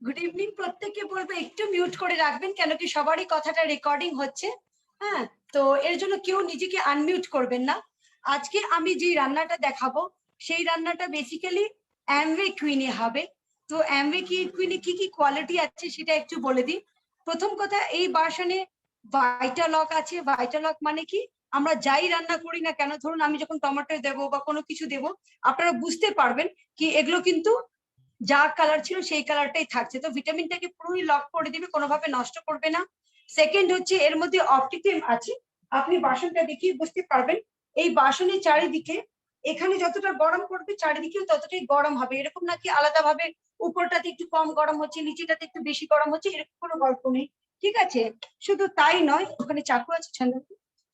Good evening. প্রত্যেককে বলবো একটু মিউট করে রাখবেন, কেন কি সবারই কথাটা রেকর্ডিং হচ্ছে। হ্যাঁ, তো এর জন্য কেউ নিজেকে আনমিউট করবেন না। আজকে আমি যে রান্নাটা দেখাবো সেই রান্নাটা বেসিক্যালি অ্যামওয়ে কুইনে হবে। তো অ্যামওয়ে কুইনে কি কি কোয়ালিটি আছে সেটা একটু বলে দিই। প্রথম কথা, এই বাসনে ভাইটালক আছে। ভাইটালক মানে কি, আমরা যাই রান্না করি না কেন, ধরুন আমি যখন টমেটো দেবো বা কোনো কিছু দেবো, আপনারা বুঝতে পারবেন কি এগুলো কিন্তু যা কালার ছিল সেই কালারটাই থাকছে। তো ভিটামিনটাকে পুরোই লক করে দিবে, কোনোভাবে নষ্ট করবে না। সেকেন্ড হচ্ছে এর মধ্যে অপটিকেম আছে। আপনি বাসনটা দেখিয়ে বুঝতে পারবেন এই বাসনের চারিদিকে এখানে যতটা গরম পড়বে চারিদিকেও ততটাই গরম হবে। এরকম নাকি আলাদাভাবে উপরটাতে একটু কম গরম হচ্ছে নিচেটাতে একটু বেশি গরম হচ্ছে, এরকম কোনো গল্প নেই। ঠিক আছে, শুধু তাই নয়, ওখানে চাকু আছে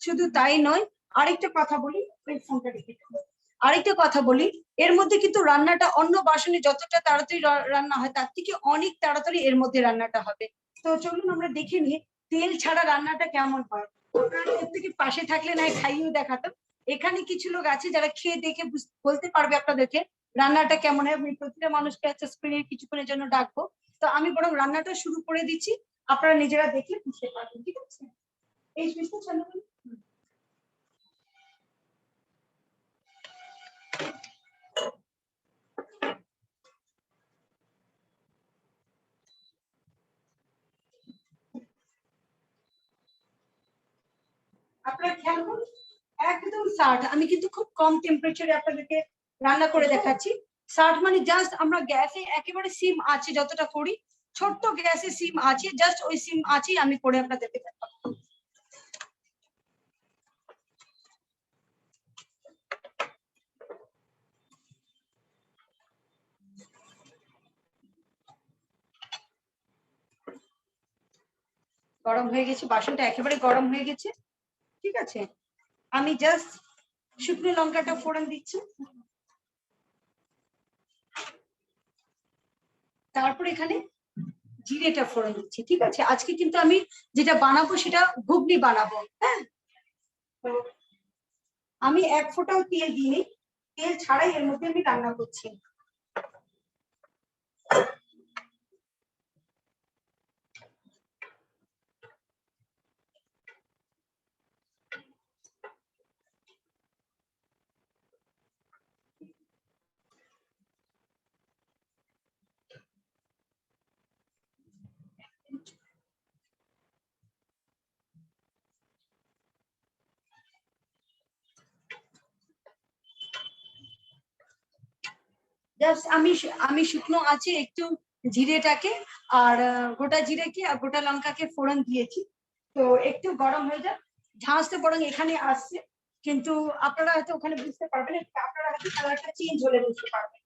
শুধু তাই নয়, আরেকটা কথা বলি, ওই ফোনটা রেখে দেবো। আরেকটা কথা বলি, এর মধ্যে কিন্তু রান্নাটা অন্য বাসনে যতটা তাড়াতাড়ি রান্না হয় তার থেকে অনেক তাড়াতাড়ি এর মধ্যে রান্নাটা হবে। তো চলুন আমরা দেখে নিই তেল ছাড়া রান্নাটা কেমন হয়। প্রত্যেকে পাশে থাকলে না খাইয়েও দেখাতাম। এখানে কিছু লোক আছে যারা খেয়ে দেখে বলতে পারবে আপনাদেরকে রান্নাটা কেমন হয়। আমি প্রতিটা মানুষকে একটা স্ক্রিনে কিছুক্ষণের জন্য ডাকবো। তো আমি বরং রান্নাটা শুরু করে দিচ্ছি, আপনারা নিজেরা দেখে বুঝতে পারবেন। ঠিক আছে, এই সুইচটা চালু করুন। আপনারা খেয়াল করুন, একদম 60। আমি কিন্তু খুব কম টেম্পারেচারে আপনাদেরকে রান্না করে দেখাচ্ছি। 60 মানে জাস্ট আমরা গ্যাসে একেবারে সিম আছে যতটা করি, ছোট্ট গ্যাসে সিম আছে, জাস্ট ওই সিম আছেই আমি করে আপনাদেরকে দেখাবো। গরম হয়ে গেছে, বাসনটা একেবারে গরম হয়ে গেছে। ঠিক আছে, আমি জাস্ট শুকনো লঙ্কাটা ফোড়ন দিচ্ছি, তারপর এখানে জিরেটা ফোড়ন দিচ্ছি। ঠিক আছে, আজকে কিন্তু আমি যেটা বানাবো সেটা ঘুগনি বানাবো। হ্যাঁ, আমি এক ফোঁটাও তেল দিইনি, তেল ছাড়াই এর মধ্যে আমি রান্না করছি। জাস্ট আমি শুকনো আছে একটু জিরেটাকে আর গোটা জিরেকে আর গোটা লঙ্কাকে ফোড়ন দিয়েছি। তো একটু গরম হয়ে যাক, ঝাঁসটা বরং এখানে আসছে, কিন্তু আপনারা হয়তো ওখানে বুঝতে পারবেন, আপনারা হয়তো কালারটা চেঞ্জ হলে বুঝতে পারবেন।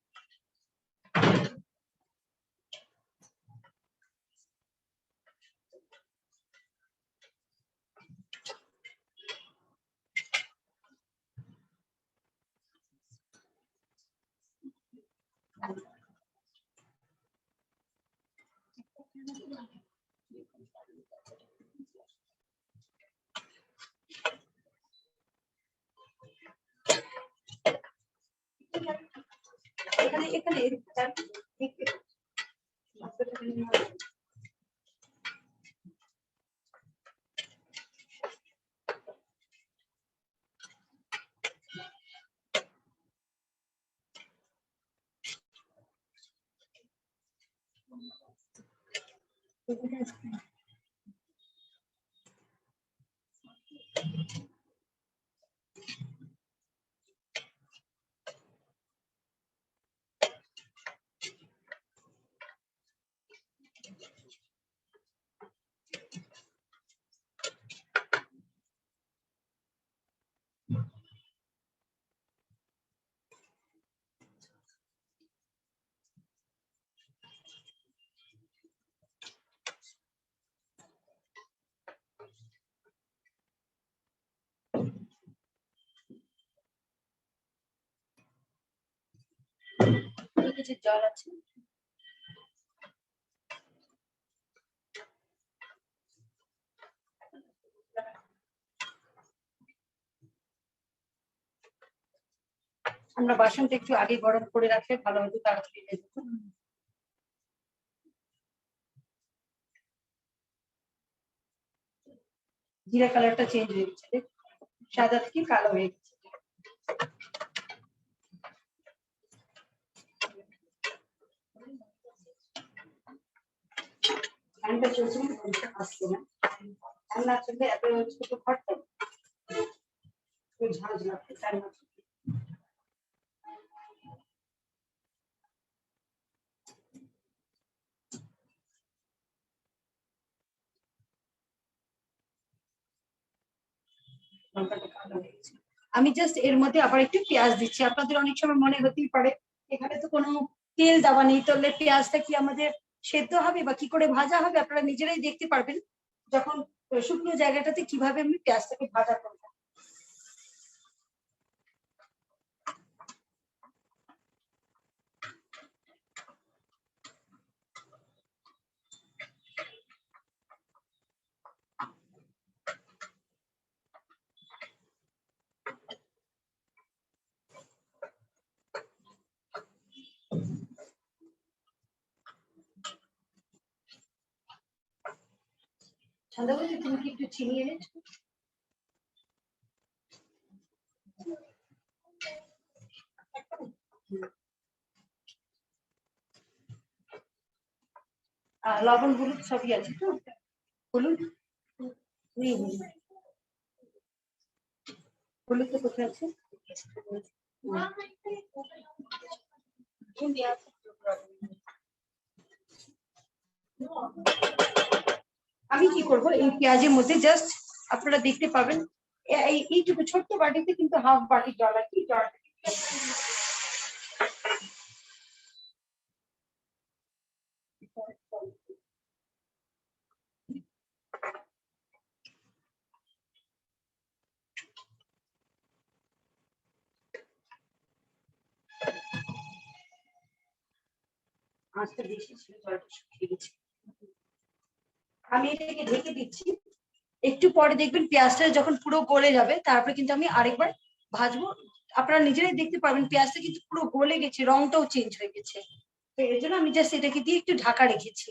এখানে এখানে জল আছে। আমরা বাসনটা একটু আগে গরম করে রাখলে ভালো হতো, তাড়াতাড়ি হয়ে যেত। জিরা কালারটা চেঞ্জ হয়ে গেছে, সাদা থেকে কালো হয়ে গেছে। ফ্যানটা চলছে না, ফ্যানটা আসছে না, ফ্যান না চললে এত ছোট ঘর তো ঝাঁঝ লাগছে, ফ্যান না চললে। আমি জাস্ট এর মধ্যে আবার একটু পেঁয়াজ দিচ্ছি। আপনাদের অনেক সময় মনে হতেই পারে এখানে তো কোনো তেল দেওয়া নেই, তাহলে পেঁয়াজটা কি আমাদের সেদ্ধ হবে বা কি করে ভাজা হবে? আপনারা নিজেরাই দেখতে পারবেন যখন শুকনো জায়গাটাতে কিভাবে আমি পেঁয়াজটাকে ভাজা করবো। সন্ধ্যাবেলা তুমি কি একটু চিনি এনেছো? লবণ হলুদ সবই আছে তো? হলুদ নেই, হলুদ তো কোথায় আছে? আমি কি করব, এই পেঁয়াজের মধ্যে জাস্ট আপনারা দেখতে পাবেন এইটুকু ছোট্ট বাটিতে কিন্তু হাফ বাটি জল আছে, জল আঁচটা বেশি ছিল, জলটা শুকিয়ে গেছে। আমি এটাকে ঢেকে দিচ্ছি, একটু পরে দেখবেন পেঁয়াজটা যখন পুরো গলে যাবে তারপরে কিন্তু আমি আরেকবার ভাজবো। আপনারা নিজেরাই দেখতে পারবেন পেঁয়াজটা কিন্তু পুরো গলে গেছে, রংটাও চেঞ্জ হয়ে গেছে। তো এর জন্য আমি জাস্ট এটাকে দিয়ে একটু ঢাকা রেখেছি।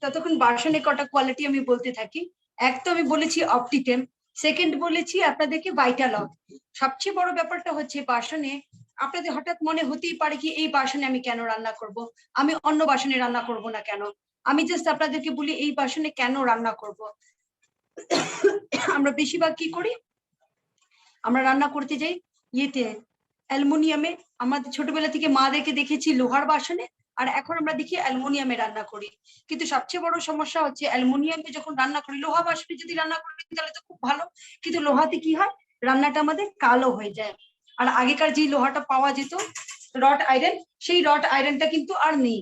ততক্ষণ বাসনে কটা কোয়ালিটি আমি বলতে থাকি। এক তো আমি বলেছি অপটিটেম, সেকেন্ড বলেছি আপনাদেরকে ভাইটালগ। সবচেয়ে বড় ব্যাপারটা হচ্ছে বাসনে আপনাদের হঠাৎ মনে হতেই পারে কি এই বাসনে আমি কেন রান্না করব, আমি অন্য বাসনে রান্না করব না কেন। আমি জাস্ট আপনাদেরকে বলি এই বাসনে কেন রান্না করব। আমরা বেশিরভাগ কি করি, আমরা রান্না করতে যাই ইয়েতে অ্যালুমিনিয়ামে। আমাদের ছোটবেলা থেকে মাদেরকে দেখেছি লোহার বাসনে, আর এখন আমরা দেখি অ্যালুমিনিয়ামে রান্না করি। কিন্তু সবচেয়ে বড় সমস্যা হচ্ছে অ্যালুমিনিয়ামে যখন রান্না করি, লোহা বাসনে যদি রান্না করি তাহলে তো খুব ভালো, কিন্তু লোহাতে কি হয়, রান্নাটা আমাদের কালো হয়ে যায়। আর আগেকার যে লোহাটা পাওয়া যেত রড আয়রন, সেই রড আয়রনটা কিন্তু আর নেই।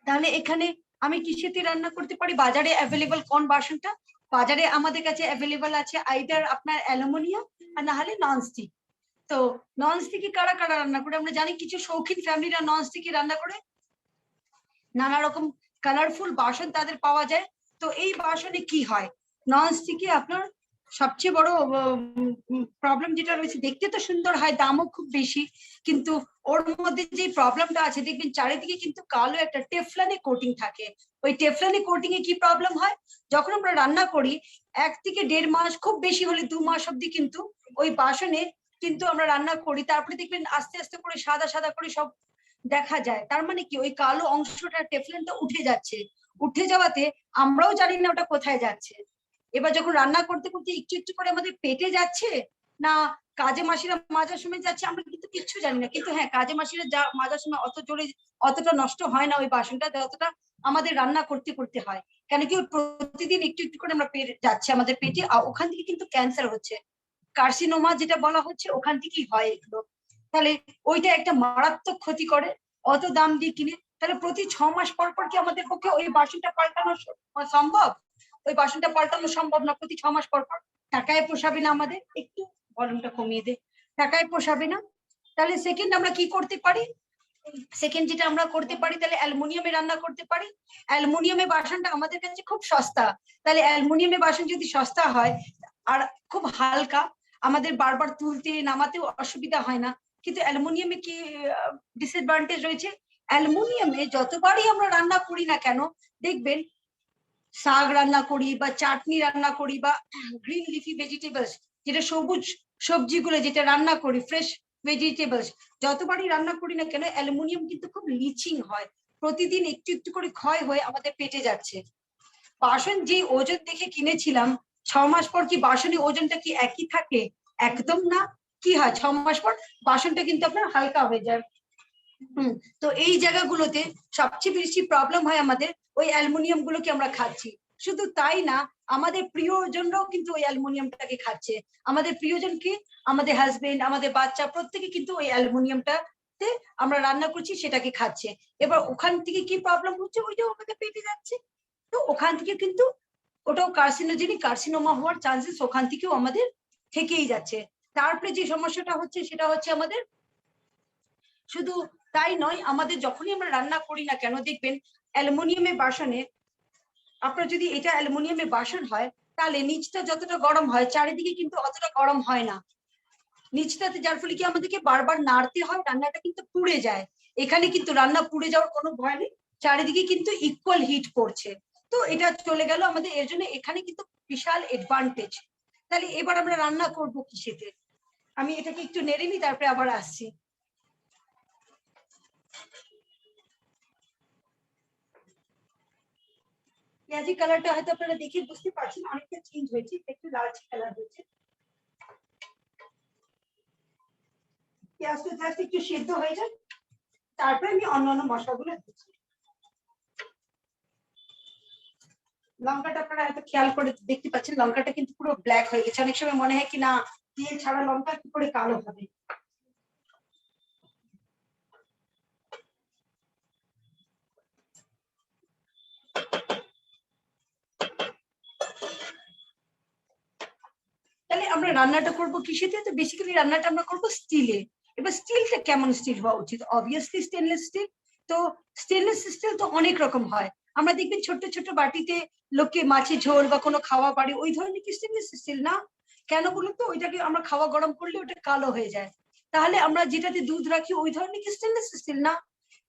তাহলে এখানে আমি কিসেতে রান্না করতে পারি? বাজারে অ্যাভেলেবল কোন বাসনটা? বাজারে আমাদের কাছে অ্যাভেলেবল আছে আইদার আপনার অ্যালুমিনিয়াম আর না হলে ননস্টিক। তো ননস্টিকে কারা কারা রান্না করে? আমরা জানি কিছু শৌখিন ফ্যামিলিরা ননস্টিকে রান্না করে, নানা রকম কালারফুল বাসন তাদের পাওয়া যায়। তো এই বাসনে কি হয়, ননস্টিকে আপনার সবচেয়ে বড় প্রবলেম যেটা রয়েছে, দেখতে তো সুন্দর হয়, দামও খুব বেশি, কিন্তু ওর মধ্যে যে প্রবলেমটা আছে দেখবেন চারিদিকে কিন্তু কালো একটা টেফলানি কোটিং থাকে। ওই টেফলানি কোটিং এ কি প্রবলেম হয়, যখন আমরা রান্না করি 1 থেকে 1.5 মাস, খুব বেশি হলে 2 মাস অব্দি কিন্তু ওই বাসনে কিন্তু আমরা রান্না করি, তারপরে দেখবেন আস্তে আস্তে করে সাদা সাদা করে সব দেখা যায়। তার মানে কি, ওই কালো অংশটা টেফলনটা উঠে যাচ্ছে, উঠে যাওয়াতে আমরাও জানি না ওটা কোথায় যাচ্ছে। এবার যখন রান্না করতে করতে একটু একটু করে আমাদের পেটে যাচ্ছে না কাজে মাসিরা মাজার সময় যাচ্ছে, আমরা কিন্তু কিচ্ছু জানি না। কিন্তু হ্যাঁ, কাজে মাসিরা যা মাজার সময় অত জোরে অতটা নষ্ট হয় না ওই বাসনটা, যতটা আমাদের রান্না করতে করতে হয়। কেন কি প্রতিদিন একটু একটু করে আমরা যাচ্ছে আমাদের পেটে, ওখান থেকে কিন্তু ক্যান্সার হচ্ছে, কার্সিনোমা যেটা বলা হচ্ছে, ওখান থেকেই হয় এগুলো। তাহলে ওইটা একটা মারাত্মক ক্ষতি করে। অত দাম দিয়ে কিনে, তাহলে প্রতি 6 মাস পর পর কি আমাদের পক্ষে ওই বাসনটা পাল্টানো সম্ভব? ওই বাসনটা পাল্টানো সম্ভব না প্রতি 6 মাস পর পর। টাকায় পোষাবে না আমাদের, একটু ভলিউমটা কমিয়ে দে, টাকায় পোষাবে না। তাহলে সেকেন্ড আমরা কি করতে পারি, সেকেন্ড যেটা আমরা করতে পারি, তাহলে অ্যালুমিনিয়ামে রান্না করতে পারি। অ্যালুমিনিয়ামে বাসনটা আমাদের কাছে খুব সস্তা। তাহলে অ্যালুমিনিয়ামে বাসন যদি সস্তা হয় আর খুব হালকা, আমাদের বারবার তুলতে নামাতেও অসুবিধা হয় না। কিন্তু অ্যালুমিনিয়ামে কি ডিসঅ্যাডভান্টেজ রয়েছে, অ্যালুমিনিয়ামে যতবারই আমরা রান্না করি না কেন দেখবেন, শাক রান্না করি বা চাটনি রান্না করি বা গ্রিন লিফি ভেজিটেবলস, যেটা সবুজ সবজিগুলো যেটা রান্না করি, ফ্রেশ ভেজিটেবলস, যতবারই রান্না করি না কেন অ্যালুমিনিয়াম কিন্তু খুব লিচিং হয়, প্রতিদিন একটু একটু করে ক্ষয় হয়ে আমাদের পেটে যাচ্ছে। বাসন যে ওজন দেখে কিনেছিলাম, 6 মাস পর কি বাসনের ওজনটা কি একই থাকে? একদম না। কি হয় 6 মাস পর বাসনটা কিন্তু আপনার হালকা হয়ে যায়। তো এই জায়গাগুলোতে সবচেয়ে বেশি প্রবলেম হয় আমাদের, ওই অ্যালুমিনিয়াম গুলোকে আমরা খাচ্ছি। শুধু তাই না, আমাদের প্রিয়জনরাও কিন্তু ওই অ্যালুমিনিয়ামটাকে খাচ্ছে। আমাদের প্রিয়জন কি? আমাদের হাজবেন্ড, আমাদের বাচ্চা, প্রত্যেকে কিন্তু ওই অ্যালুমিনিয়ামটাতে আমরা রান্না করছি সেটাকে খাচ্ছে। এবার ওখান থেকে কি প্রবলেম হচ্ছে? ওই যে আমাদের পেটে যাচ্ছে। তো ওখান থেকে কিন্তু ওটাও কার্সিনোজেনিক, কার্সিনোমা হওয়ার চান্সেস ওখান থেকেও আমাদের থেকেই যাচ্ছে। তারপরে যে সমস্যাটা হচ্ছে সেটা হচ্ছে আমাদের, শুধু তাই নয়, আমাদের যখনই আমরা রান্না করি না কেন দেখবেন অ্যালুমিনিয়ামের বাসনে, আপনার যদি এটা অ্যালুমিনিয়ামের বাসন হয় তাহলে নিচটা যতটা গরম হয় চারিদিকে কিন্তু অতটা গরম হয় না নিচটাতে, যার ফলে কি আমাদেরকে বারবার নাড়তে হয়, রান্নাটা কিন্তু পুড়ে যায়। এখানে কিন্তু রান্না পুড়ে যাওয়ার কোনো ভয় নেই, চারিদিকে কিন্তু ইকুয়াল হিট পড়ছে। তো এটা চলে গেল আমাদের, এর জন্য এখানে কিন্তু বিশাল এডভান্টেজ। তাহলে এবার আমরা রান্না করবো কিসেতে? আমি এটাকে একটু নেড়ে নিই, তারপরে আবার আসছি। পেঁয়াজি কালারটা হয়তো আপনারা দেখে বুঝতে পারছেন অনেকটা চেঞ্জ হয়েছে, একটু লালচে কালার হয়েছে। পেঁয়াজটা জাস্ট একটু সেদ্ধ হয়ে যায়, তারপরে আমি অন্যান্য মশলাগুলো দিচ্ছি। লঙ্কাটা আপনারা হয়তো খেয়াল করে দেখতে পাচ্ছেন, লঙ্কাটা কিন্তু পুরো ব্ল্যাক হয়ে গেছে। অনেক সময় মনে হয় কি না তেল ছাড়া লঙ্কা কি করে কালো হবে। তাহলে আমরা রান্নাটা করবো কিসেতে? তো বেসিক্যালি রান্নাটা আমরা করবো স্টিলে। এবার স্টিলটা কেমন স্টিল হওয়া উচিত? Obviously stainless steel. তো স্টেনলেস স্টিল তো অনেক রকম হয়। আমরা দেখবেন ছোট ছোট বাটিতে লোকে মাছের ঝোল বা কোনো খাওয়া বাড়ি, ওই ধরনের কি স্টেনলেস স্টিল না? কেন বলুন তো? ওইটাকে আমরা খাওয়া গরম করলে ওটা কালো হয়ে যায়। তাহলে আমরা যেটাতে দুধ রাখি ওই ধরনের কি স্টেনলেস স্টিল না?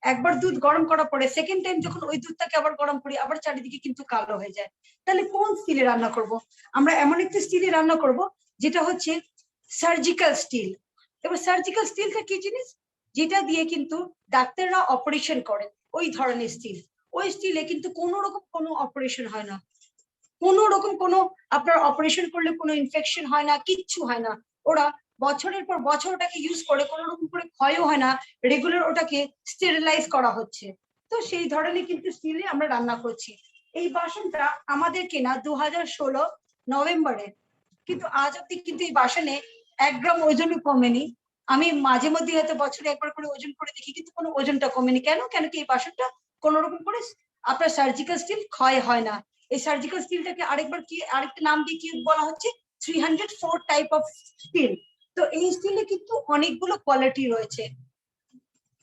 একবার দুধ গরম করার পরে সেকেন্ড টাইম যখন ওই দুধটাকে আবার গরম করি, আবার চারিদিকে কিন্তু কালো হয়ে যায়। তাহলে কোন স্টিলে রান্না করব? আমরা এমন একটা স্টিলে রান্না করব যেটা হচ্ছে সার্জিক্যাল স্টিল। এবার সার্জিক্যাল স্টিলটা কি জিনিস? যেটা দিয়ে কিন্তু ডাক্তাররা অপারেশন করেন, ওই ধরনের স্টিল। ওই স্টিলে কিন্তু কোনো রকম কোনো অপারেশন হয় না, কোনো রকম কোনো, আপনার অপারেশন করলে কোনো ইনফেকশন হয় না, কিচ্ছু হয় না। ওরা বছরের পর বছর ওটাকে ইউজ করে, কোনো রকম করে ক্ষয়ও হয় না, রেগুলার ওটাকে স্টেরিলাইজ করা হচ্ছে। তো সেই ধরনের কিন্তু স্টিলে আমরা রান্না করছি। এই বাসনটা আমাদের কেনা 2016 নভেম্বরে, কিন্তু আজ অব্দি কিন্তু এই বাসনে 1 গ্রাম ওজনও কমেনি। আমি মাঝে মধ্যে হয়তো বছরে একবার করে ওজন করে দেখি, কিন্তু কোনো ওজনটা কমেনি। কেন? কেন কি এই বাসনটা কোন রকম করে আপনার সার্জিক্যাল স্টিল ক্ষয় হয় না। এই সার্জিক্যাল স্টিলটাকে আরেকবার কি আরেকটা নাম দিয়ে কি বলা হচ্ছে? 304 টাইপ অফ স্টিল। তো এই স্টিলে কিন্তু অনেকগুলো কোয়ালিটি রয়েছে।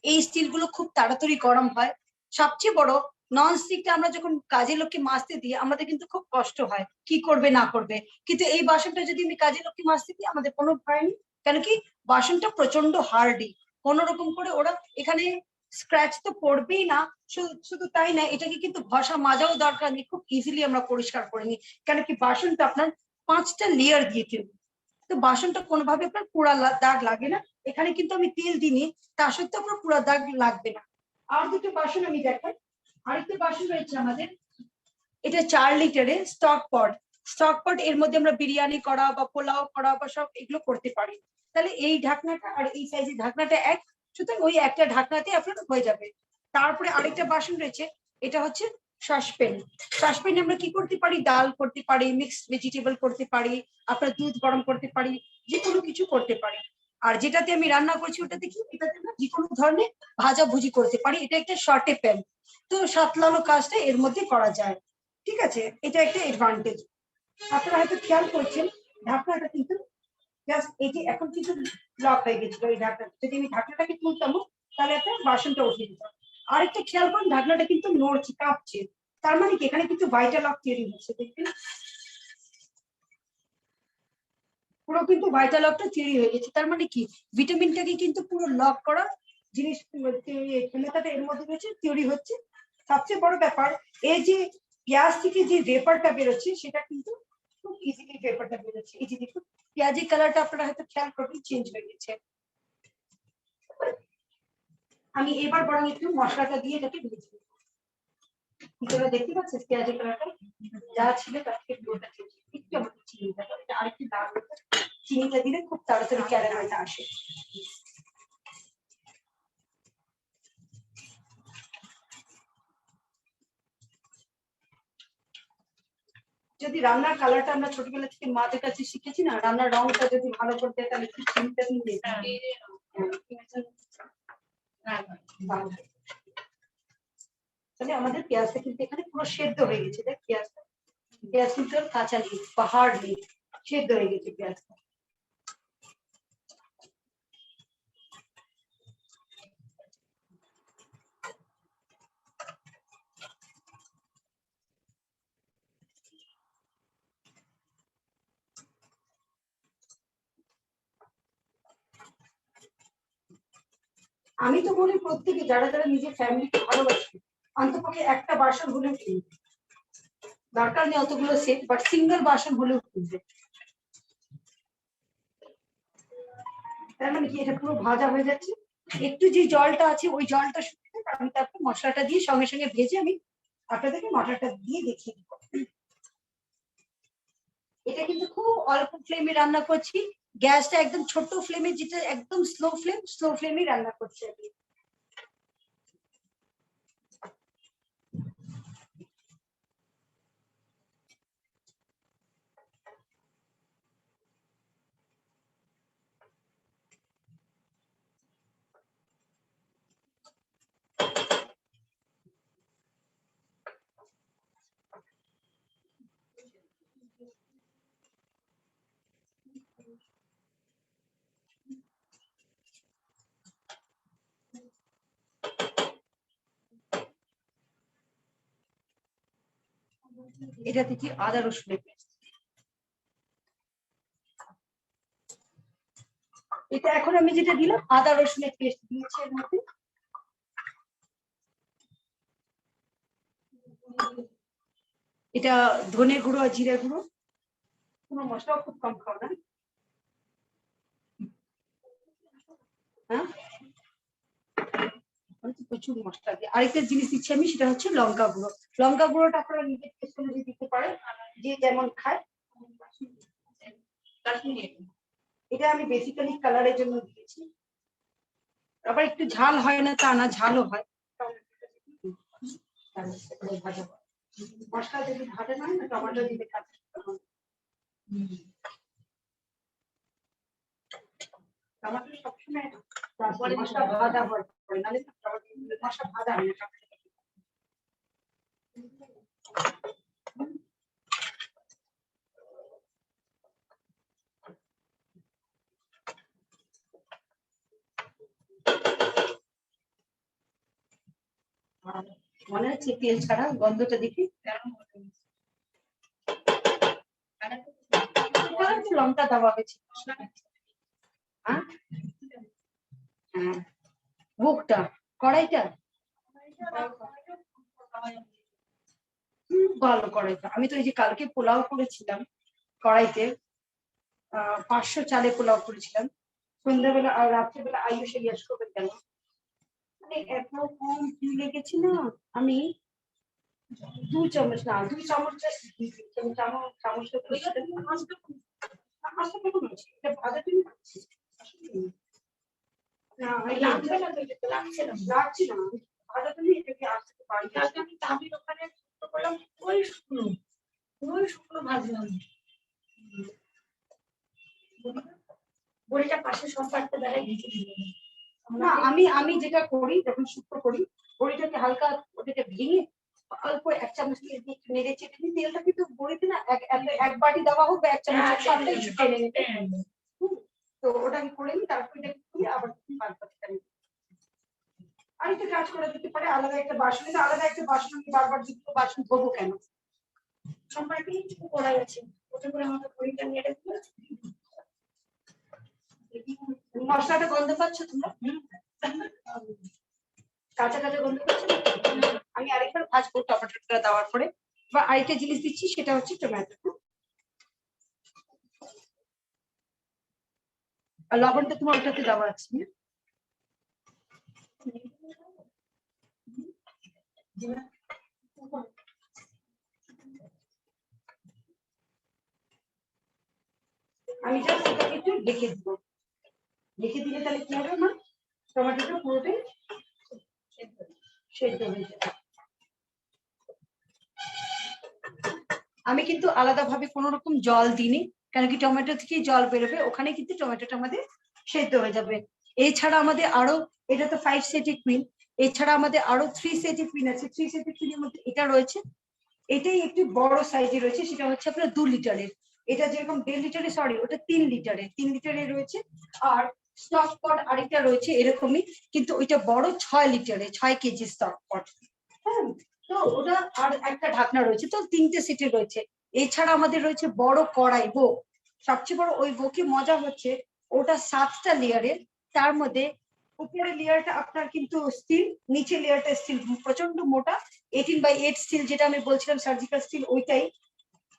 এই স্টিল গুলো খুব তাড়াতাড়ি গরম হয়। সবচেয়ে বড়, নন স্টিকটা আমরা যখন কাজের লোককে মাজতে দিই আমাদের কিন্তু খুব কষ্ট হয়, কি করবে না করবে। কিন্তু এই বাসনটা যদি আমি কাজের লোককে মাজতে দিই আমাদের কোনো ভয় নেই। কেন কি বাসনটা প্রচন্ড হার্ডি, কোনো রকম করে ওরা এখানে স্ক্র্যাচ তো পড়বেই না। শুধু তাই না, এটাকে কিন্তু ঘষা মাজাও দরকার নেই, খুব ইজিলি আমরা পরিষ্কার করে নিই। কেন কি বাসনটা আপনার 5টা লেয়ার দিয়ে তৈরি, তো বাসনটা কোনোভাবে আপনার পোড়া দাগ লাগে না। এখানে কিন্তু আমি তেল দিইনি, তা সত্ত্বেও আপনার পোড়া দাগ লাগবে না। আর দুটো বাসন আমি দেখাই। আরেকটা বাসন রয়েছে আমাদের, এটা 4 লিটারের স্টক পট। স্টক পট, এর মধ্যে আমরা বিরিয়ানি করা বা পোলাও করা বা সব এগুলো করতে পারি। তাহলে এই ঢাকনাটা আর এই সাইজের ঢাকনাটা এক, সুতরাং ওই একটা ঢাকনাতে আপনার হয়ে যাবে। তারপরে আরেকটা বাসন রয়েছে, এটা হচ্ছে সসপ্যান। সসপ্যানে আমরা কি করতে পারি? ডাল করতে পারি, মিক্সড ভেজিটেবল করতে পারি, আপনার দুধ গরম করতে পারি, যে কোনো কিছু করতে পারি। আর যেটাতে আমি রান্না করছি ওটাতে কি, এটাতে আমরা যে কোনো ধরনের ভাজা ভুজি করতে পারি। এটা একটা শর্টে প্যান, তো সাতলানো কাজটা এর মধ্যে করা যায়। ঠিক আছে, এটা একটা এডভান্টেজ। আপনারা হয়তো খেয়াল করছেন ঢাকনাটা কিন্তু জাস্ট এই যে এখন কিন্তু লক হয়ে গেছিল এই ঢাকনা, যদি আমি ঢাকনাটাকে তুলতাম তাহলে একটা বাসনটা উঠে দিতাম। আরেকটা খেয়াল করুন, ঢাকনাটা কিন্তু নড়ছে, কাঁপছে। তার মানে কি এখানে কিন্তু ভাইটাল লক তৈরি হচ্ছে, দেখবেন পুরো কিন্তু ভাইটাল লকটা তৈরি হয়ে গেছে। তার মানে কি ভিটামিনটাকে কিন্তু পুরো লক করা জিনিস মেথাটা এর মধ্যে রয়েছে, থিওরি হচ্ছে। সবচেয়ে বড় ব্যাপার এই যে পেঁয়াজ থেকে যে ভেপারটা বেরোচ্ছে সেটা কিন্তু খুব ইজিলি ভেপারটা বেরোচ্ছে। এই যে দেখুন পেঁয়াজি কালারটা আপনারা হয়তো খেয়াল করবেন চেঞ্জ হয়ে গেছে। আমি এবার বরং একটু মশলাটা দিয়ে এটাকে ভেজে নেব। তোরা দেখতে পাচ্ছিস পেঁয়াজি কালারটা যা ছিল তার থেকে পুরোটা চেঞ্জ। একটু আমাকে চিনিটা এটা আরেকটু দারুণ, চিনিটা দিলে খুব তাড়াতাড়ি ক্যারামেলটা আসে। যদি রান্নার কালারটা আমরা ছোটবেলা থেকে মাদের কাছে শিখেছি না, রান্নার রংটা যদি ভালো করতে তাহলে একটু চিনিটা দিয়ে তাহলে আমাদের পেঁয়াজটা কিন্তু এখানে পুরো সেদ্ধ হয়ে গেছে। দেখ পেঁয়াজটা, পেঁয়াজ কিন্তু কাঁচা নেই, পাহাড় নেই, সেদ্ধ হয়ে গেছে পেঁয়াজটা। আমি তো বলি প্রত্যেকে যারা যারা নিজের ফ্যামিলিকে ভালোবাসে অন্তপক্ষে একটা বাসন হলেও কিনবে, দরকার নেই অতগুলো সেট, বাট সিঙ্গেল বাসন হলেও কিনবে। তার মানে কি এটা পুরো ভাজা হয়ে যাচ্ছে, একটু যে জলটা আছে ওই জলটা শুকিয়ে আমি তারপর মশলাটা দিয়ে সঙ্গে সঙ্গে ভেজে আমি আপনাদেরকে মশলাটা দিয়ে দেখিয়ে দিব। এটা কিন্তু খুব অল্প ফ্লেমে রান্না করছি, গ্যাসটা একদম ছোট ফ্লেমে, যেটা একদম স্লো ফ্লেমে রান্না করছি আমি। এটা থেকে আদা রসুনের পেস্ট, এটা এখন আমি যেটা দিলাম আদা রসুনের পেস্ট দিয়েছি এর মধ্যে। এটা ধনে গুঁড়ো আর জিরে গুঁড়ো, কোনো মশলাও খুব কম খাও না। হ্যাঁ প্রচুর মশলা দিয়ে আরেকটা জিনিস দিচ্ছি আমি, সেটা হচ্ছে লঙ্কা গুঁড়ো। লঙ্কা গুঁড়োটা আপনারা নিজের টেস্ট অনুযায়ী দিতে পারেন, যে যেমন খায়। এটা আমি বেসিক্যালি কালারের জন্য দিয়েছি, আবার একটু ঝাল হয় না তা না, ঝালও হয়। মশলা যদি ভাজা না না টমেটো দিলে খাচ্ছে টমেটো সবসময় মশলা ভাজা হয়, নাহলে মশলা ভাজা হয় না। মনে হচ্ছে তেল ছাড়া গন্ধটা দেখি, লঙ্কা দেওয়া হয়েছে। হ্যাঁ বুকটা কড়াইটা ভালো কড়াইটা, আমি তো এই যে কালকে পোলাও করেছিলাম কড়াইতে, 500 চালে পোলাও করেছিলাম সন্ধ্যাবেলা, আর রাত্রেবেলা আয়ুষে জিজ্ঞেস করবে কেন মানে এত কম ঘি লেগেছি না, আমি 2 চামচ না 2 চামচ চামচটা কেমন আছে এটা ভাজা তুমি না লাগছে না, লাগছে না ভাজা তুমি এটাকে আসতে পারি। আমি তামির ওখানে করলাম ওই শুকনো ভাজলাম, বড়িটা পাশে সম্পাদতে বেলায় ভেজে দিলাম না। আমি যেটা করি যখন শুক্তো করি, বড়িটাকে হালকা ওটাকে ভেঙে অল্প 1 চামচ দিয়ে নেড়ে চেটে দিই, তেলটা কিন্তু বড়িতে না এক বাটি দেওয়া হোক বা 1 চামচ সবটাই টেনে নেবে। তো ওটা আমি করে নিই, তারপর এটাকে খুলে আবার আরেকটা কাজ করে দিতে পারে, আলাদা একটা বাসন, আলাদা একটা বাসন আমি বারবার দুটো বাসন ধোবো কেন, সম্পর্কে কিছু করা আছে ওটা করে আমাকে বড়িটা নিয়ে রেখে মশলাটা গন্ধ পাচ্ছ তোমরা? কাঁচা কাঁচা গন্ধ করছে না? আমি আরেকবার ভাজবো টমেটোটা দেওয়ার পরে। বা আরেকটা জিনিস দিচ্ছি, সেটা হচ্ছে টমেটো। আর লবণটা তোমার ওটাতে দেওয়া আছে। আমি জাস্ট এটাকে একটু ঢেকে দিব। ঢেকে দিলে তাহলে কি হবে না, টমেটোটা পুরোটাই সেদ্ধ হয়ে যাবে। আমি কিন্তু আলাদাভাবে কোনো রকম জল দিইনি, কেন কি টমেটো থেকে জল বেরোবে, ওখানে কিন্তু টমেটোটা আমাদের সেদ্ধ হয়ে যাবে। এছাড়া আমাদের আরো, এটা তো 5 সেটি কুইন, এছাড়া আমাদের আরো 3 সেটি কুইন আছে। 3 সেটি কুইনের মধ্যে এটা রয়েছে, এটাই একটু বড় সাইজে রয়েছে, সেটা হচ্ছে আপনার 2 লিটারের। এটা যেরকম 1.5 লিটারের, সরি ওটা 3 লিটারের, 3 লিটারের রয়েছে। আর স্টক পট আরেকটা রয়েছে এরকমই, কিন্তু ওইটা বড় 6 লিটারের, 6 কেজি স্টক পট। হ্যাঁ, তো ওটা আর একটা ঢাকনা রয়েছে, তো 3টে সিটি রয়েছে। এছাড়া আমাদের রয়েছে বড় কড়াই বো, সবচেয়ে বড় ওই বোকে মজা হচ্ছে ওটা 7টা লেয়ারের। তার মধ্যে উপরের লেয়ারটা আপনার কিন্তু স্টিল, নিচে লেয়ারটা স্টিল প্রচন্ড মোটা, 18/8 স্টিল, যেটা আমি বলছিলাম সার্জিক্যাল স্টিল ওইটাই।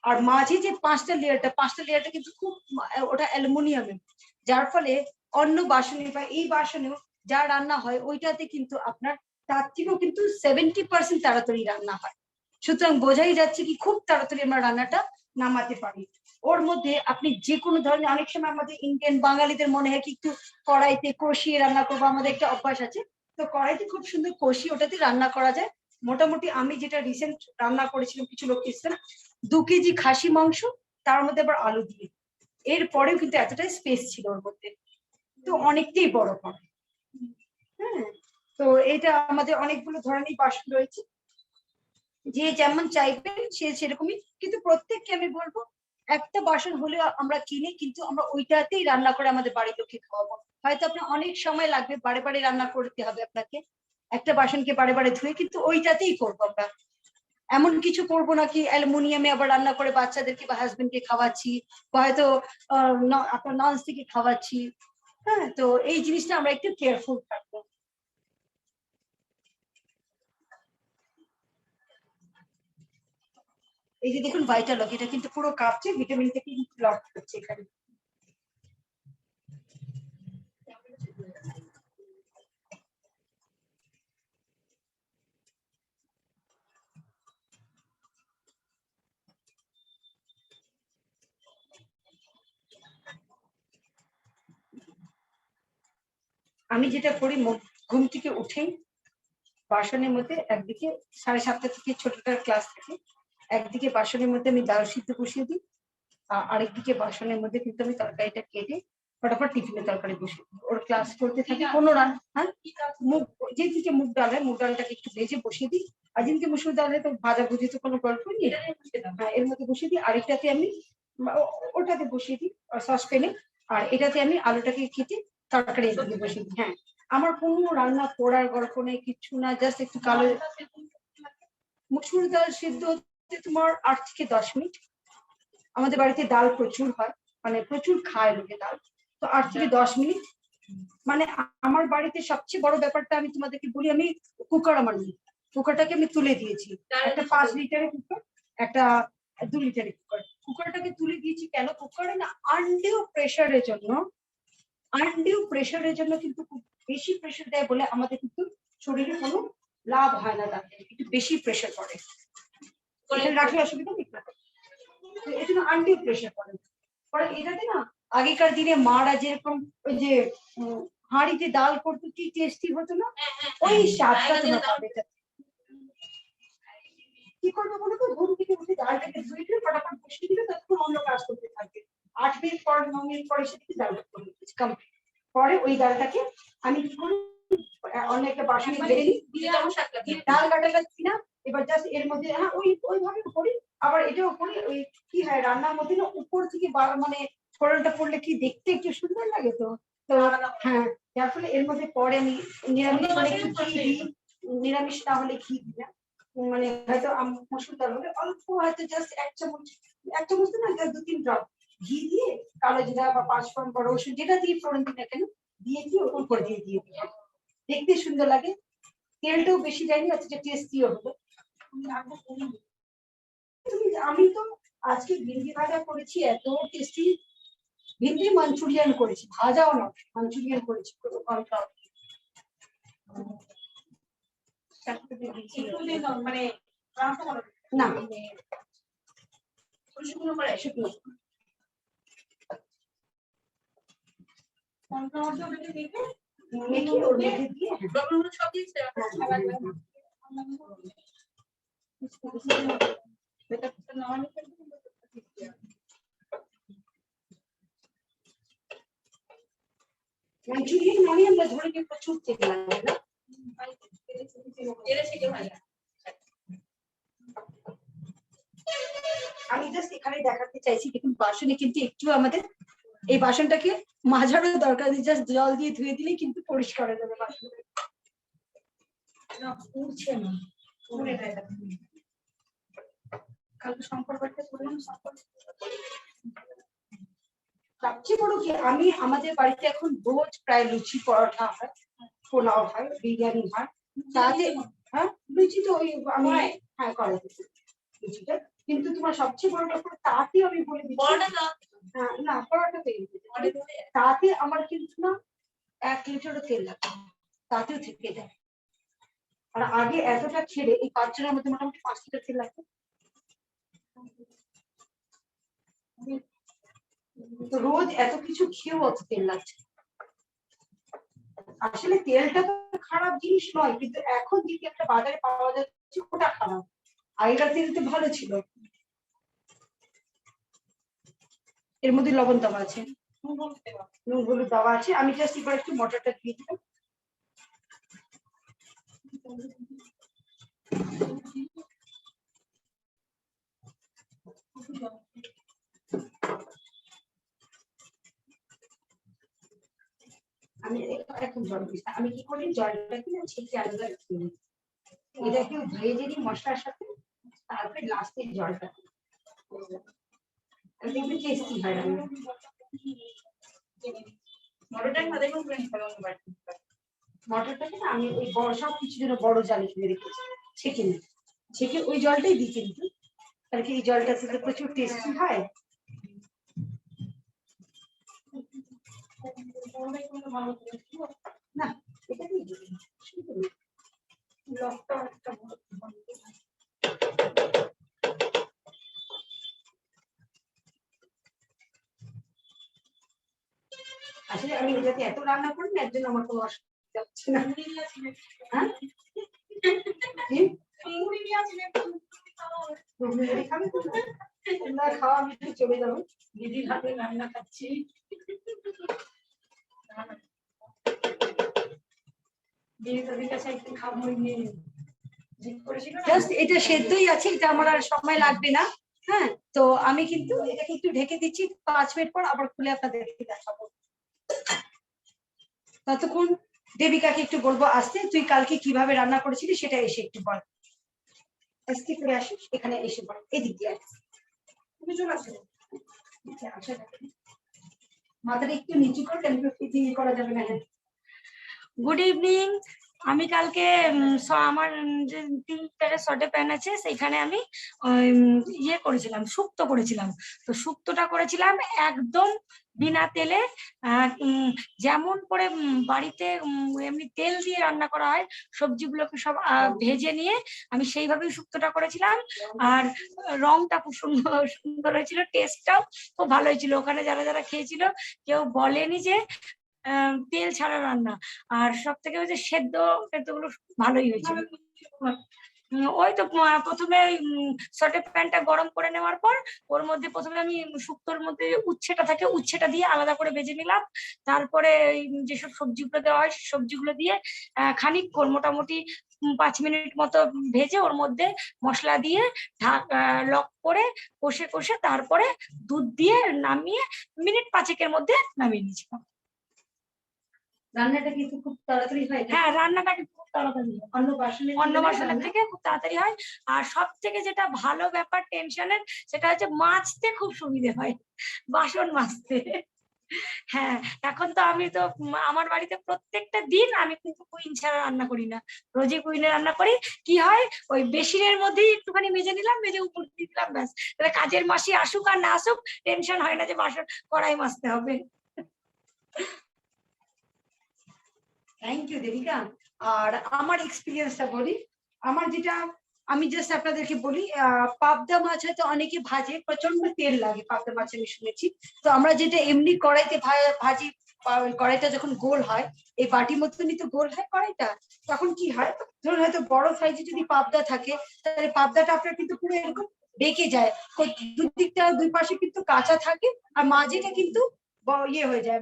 আর মাঝে যে 5টা লেয়ারটা কিন্তু খুব, ওটা অ্যালুমিনিয়ামের, যার ফলে অন্য বাসনে বা এই বাসনেও যা রান্না হয় ওইটাতে কিন্তু আপনার তার থেকেও কিন্তু 70% তাড়াতাড়ি রান্না হয়। সুতরাং বোঝাই যাচ্ছে কি খুব তাড়াতাড়ি আমরা রান্নাটা নামাতে পারি। ওর মধ্যে আপনি যে কোনো ধরনের, অনেক সময় আমাদের ইন্ডিয়ান বাঙালিদের মনে হয় কি একটু কড়াইতে কষিয়ে রান্না করবো, আমাদের একটা অভ্যাস আছে। তো কড়াইতে খুব সুন্দর কষিয়ে ওটাতে রান্না করা যায়। মোটামুটি আমি যেটা রিসেন্ট রান্না করেছিলাম, কিছু লোক এসেছিলাম, 2 কেজি খাসি মাংস, তার মধ্যে আবার আলু দিয়ে, এরপরেও কিন্তু এতটাই স্পেস ছিল ওর মধ্যে, তো অনেকটাই বড় কড়াই। হ্যাঁ, তো এটা আমাদের অনেকগুলো ধরনের বাসন রয়েছে, যে যেমন চাইবেন সে সেরকমই। কিন্তু প্রত্যেককে আমি বলবো একটা বাসন হলেও আমরা কিনে কিন্তু আমরা ওইটাতেই রান্না করে আমাদের বাড়ির লোককে খাওয়াবো। হয়তো আপনার অনেক সময় লাগবে, বারে বারে রান্না করতে হবে আপনাকে, একটা বাসনকে বারে বারে ধুয়ে, কিন্তু ওইটাতেই করবো আমরা। এমন কিছু করবো না কি অ্যালুমিনিয়ামে আবার রান্না করে বাচ্চাদেরকে বা হাজবেন্ডকে খাওয়াচ্ছি, বা হয়তো আপনার ননস্টিকে খাওয়াচ্ছি। হ্যাঁ, তো এই জিনিসটা আমরা একটু কেয়ারফুল থাকবো। এই যে দেখুন ভাইটালক, এটা কিন্তু পুরো কাঁপছে, ভিটামিন থেকে কিন্তু লক করছে এখানে। আমি যেটা করি, ঘুম থেকে উঠেই বাসনের মধ্যে একদিকে 7:30 থেকে ছোটটার ক্লাস থাকে, একদিকে বাসনের মধ্যে আমি ডাল সিদ্ধ বসিয়ে দিই, আরেকদিকে বাসনের মধ্যে কিন্তু আমি তরকারিটা কেটে ফটাফট টিফিনের তরকারি বসিয়ে দিই। ওর ক্লাস করতে থাকে কোনো রান। হ্যাঁ, মুগ, যেদিকে মুগ ডাল হয় মুগ ডালটাকে একটু ভেজে বসিয়ে দিই, আর যেদিকে মুসুর ডাল হয় তো ভাজা ভুজি তো কোনো গল্প নেই, এর মধ্যে বসিয়ে দিই। আরেকটাতে আমি ওটাতে বসিয়ে দিই সসপ্যানে, আর এটাতে আমি আলুটাকে কেটে তরকারি বসিয়ে দিই। হ্যাঁ, আমার কোনো রান্না করার গল্প নেই, কিচ্ছু না, জাস্ট একটু কালো। মুসুর ডাল সিদ্ধ হতে তোমার 8 থেকে 10 মিনিট। আমাদের বাড়িতে ডাল প্রচুর হয়, মানে প্রচুর খায় লোকে ডাল, তো 8 থেকে 10 মিনিট। মানে আমার বাড়িতে সবচেয়ে বড় ব্যাপারটা আমি তোমাদেরকে বলি, আমি কুকার আমার নেই, কুকারটাকে আমি তুলে দিয়েছি। একটা 5 লিটারের কুকার, একটা 2 লিটারের কুকার, কুকারটাকে তুলে দিয়েছি কেন, কুকারে না আনডিউ প্রেসারের জন্য, কিন্তু খুব বেশি প্রেসার দেয় বলে আমাদের কিন্তু শরীরে কোনো লাভ হয় না, তাতে একটু বেশি প্রেসার পড়ে, এখানে রাখলে অসুবিধা নেই। এই জন্য আনডিউ প্রেসার পড়ে। পরে এটাতে না আগেকার দিনে মারা যেরকম ওই যে হাঁড়িতে ডাল করতো কি টেস্টি হতো না, ওই স্বাদটা তোমরা পাবে। কি করবো বলো তো, ঘুম থেকে উঠে ডালটাকে ধুয়ে দিয়ে ফটাফট বসিয়ে দিলে তখন অন্য কাজ করতে থাকবে। 8 মিনিট পর 9 মিনিট পরে সেটাকে ডালটা কমপ্লিট। পরে ওই ডালটাকে আমি কি করি, অন্য একটা বাসনে ঢেলে নিই, ডাল কাটাটা দিই না, এবার জাস্ট এর মধ্যে, হ্যাঁ ওইভাবে করি। আবার এটাও করি, ওই কি হয় রান্নার মধ্যে না উপর থেকে মানে ফোড়নটা পড়লে কি দেখতে একটু সুন্দর লাগে, তো তো হ্যাঁ, যার ফলে এর মধ্যে পরে আমি নিরামিষ হলে ঘি দিই, নিরামিষ না হলে ঘি দিই না। মানে হয়তো মসুর ডাল হলে অল্প, হয়তো জাস্ট 1 চামচ, 1 চামচ না, জাস্ট 2-3 ড্রপ ঘি দিয়ে কালো জিরা বা পাঁচফোড়ন বা রসুন যেটা দিয়ে ফোড়ন দিই না কেন, দিয়ে ওর উপর দিয়ে দিই। দেখতে সুন্দর লাগে, তেলটাও বেশি দেয়নি, অথচ টেস্টিও হলো। আমি তো আজকে ভিন্ডি ভাজা করেছি, এত টেস্টি। ভিন্ডি মাঞ্চুরিয়ান করেছি, ভাজাও না, মাঞ্চুরিয়ান করেছি। মানে না শুকনো করে শুকনো মেখে ওর মধ্যে দিয়ে সব দিয়েছে। মাঞ্চুরিয়ান মানে আমরা ধরে নিয়ে প্রচুর তেল লাগে না, আমি জাস্ট এখানে দেখাতে চাইছি। দেখুন বাসনে কিন্তু একটু আমাদের এই বাসনটাকে মাজারও দরকার নেই, জাস্ট জল দিয়ে ধুয়ে দিলেই কিন্তু পরিষ্কার হয়ে যাবে বাসন। উঠছে না, কালকে সম্পর্কটা করলাম। সবচেয়ে বড় কি, আমি আমাদের বাড়িতে এখন রোজ প্রায় লুচি পরোটা হয়, পোলাও হয়, বিরিয়ানি হয়, তাতে হ্যাঁ লুচি তো ওই আমি হ্যাঁ করে লুচিটা। কিন্তু তোমার সবচেয়ে বড় ব্যাপার, তাতে আমি বলে দিচ্ছি না পরোটা তেল তাতে আমার কিন্তু না 1 লিটারও তেল লাগে, তাতেও থেকে যায়। আর আগে এতটা ছেড়ে এই 5 জনের মধ্যে মোটামুটি 5 লিটার তেল লাগতো। তো রোজ এত কিছু খেয়েও অত তেল লাগছে। আসলে তেলটা তো খারাপ জিনিস নয়, কিন্তু এখন যদি একটা বাজারে পাওয়া যাচ্ছে ওটা খারাপ, আগেকার তেল তো ভালো ছিল। এর মধ্যে লবণ দেওয়া আছে, নুন হলুদ দেওয়া আছে। আমি জাস্ট এবার একটু মটরটা দিয়ে দিলাম। আমি এখন জল দিচ্ছি, আমি কি করি জলটাকে না ছেঁকে আলাদা রেখে দিই, এটাকে ভেজে নিই মশলার সাথে, তারপরে লাস্টে জলটা দেখবে টেস্টি হয়। মটরটাকে না আমি ওই সব কিছু জন্য বড় জালে ফেলে রেখেছি, ছেঁকে নিই, ছেঁকে ওই জলটাই দিই কিন্তু, আর কি এই জলটা থেকে প্রচুর টেস্টি হয়। না এটা দিয়ে দিই লবটা একটা আসলে আমি এটাতে এত রান্না করি না, এর জন্য আমার কোনো অসুবিধা হচ্ছে না। হ্যাঁ খাওয়া আমি চলে যাবো, দিদির হাতে রান্না খাচ্ছি। এটা সেদ্ধই আছে, এটা আমার আর সময় লাগবে না। হ্যাঁ তো আমি কিন্তু এটাকে একটু ঢেকে দিচ্ছি, 5 মিনিট পর আবার খুলে আপনাদেরকে দেখাবো। ততক্ষণ দেবিকাকে একটু বলবো আসতে, তুই কালকে কিভাবে রান্না করেছিলি সেটা এসে একটু বল, আজকে করে আসিস এখানে এসে বল, এদিক দিয়ে তুমি চলে আসো। মাথাটা একটু নিচু করে করা যাবে না। Good evening. আমি কালকে আমার যে 3 প্যারের শর্টে প্যান আছে সেইখানে আমি ইয়ে করেছিলাম, শুক্তো করেছিলাম। তো শুক্তোটা করেছিলাম একদম বিনা তেলে, যেমন করে বাড়িতে এমনি তেল দিয়ে রান্না করা হয়, সবজিগুলোকে সব ভেজে নিয়ে আমি সেইভাবেই শুক্তোটা করেছিলাম। আর রংটা খুব সুন্দর সুন্দর হয়েছিল, টেস্টটাও খুব ভালো হয়েছিল। ওখানে যারা যারা খেয়েছিল কেউ বলেনি যে তেল ছাড়া রান্না। আর সব থেকে হচ্ছে সেদ্ধ গুলো ভালোই হয়েছে। ওই তো প্রথমে সটে প্যানটা গরম করে নেওয়ার পর ওর মধ্যে প্রথমে আমি শুক্তোর মধ্যে উচ্ছেটা থাকে, উচ্ছেটা দিয়ে আলাদা করে ভেজে নিলাম। তারপরে যেসব সবজিগুলো দেওয়া হয় সবজিগুলো দিয়ে খানিকক্ষণ মোটামুটি 5 মিনিট মতো ভেজে ওর মধ্যে মশলা দিয়ে লক করে কষে কষে তারপরে দুধ দিয়ে নামিয়ে মিনিট 5-এর মধ্যে নামিয়ে নিয়েছিলাম। রান্নাটা কিন্তু খুব তাড়াতাড়ি হয়। হ্যাঁ রান্নাটা খুব তাড়াতাড়ি হয়, অন্য বাসনের থেকে খুব তাড়াতাড়ি হয়। আর সব থেকে যেটা ভালো ব্যাপার টেনশনের, সেটা হচ্ছে মাছতে খুব সুবিধে হয়, বাসন মাজতে। হ্যাঁ, এখন তো আমি তো আমার বাড়িতে প্রত্যেকটা দিন আমি কিন্তু কুইন ছাড়া রান্না করি না, রোজই কুইনে রান্না করি। কি হয়, ওই বেসিনের মধ্যেই একটুখানি মেজে নিলাম, মেজে উপর দিয়ে দিলাম, ব্যাস। তাহলে কাজের মাসি আসুক আর না আসুক টেনশন হয় না যে বাসন কড়াই মাজতে হবে। Thank you Devika. আর আমার এক্সপিরিয়েন্সটা বলি, আমার যেটা, আমি জাস্ট আপনাদেরকে বলি, পাবদা মাছ হয়তো অনেকে ভাজে, প্রচন্ড তেল লাগে পাবদা মাছ, আমি শুনেছি। তো আমরা যেটা এমনি কড়াইতে ভাজি, কড়াইটা যখন গোল হয়, এই বাটি মতনই তো গোল হয় কড়াইটা, তখন কি হয়, ধরুন হয়তো বড় সাইজে যদি পাবদা থাকে, তাহলে পাবদাটা আপনার কিন্তু পুরো এরকম বেঁকে যায়, দুদিকটা দুই পাশে কিন্তু কাঁচা থাকে, আর মাঝেটা কিন্তু ইয়ে হয়ে যায়।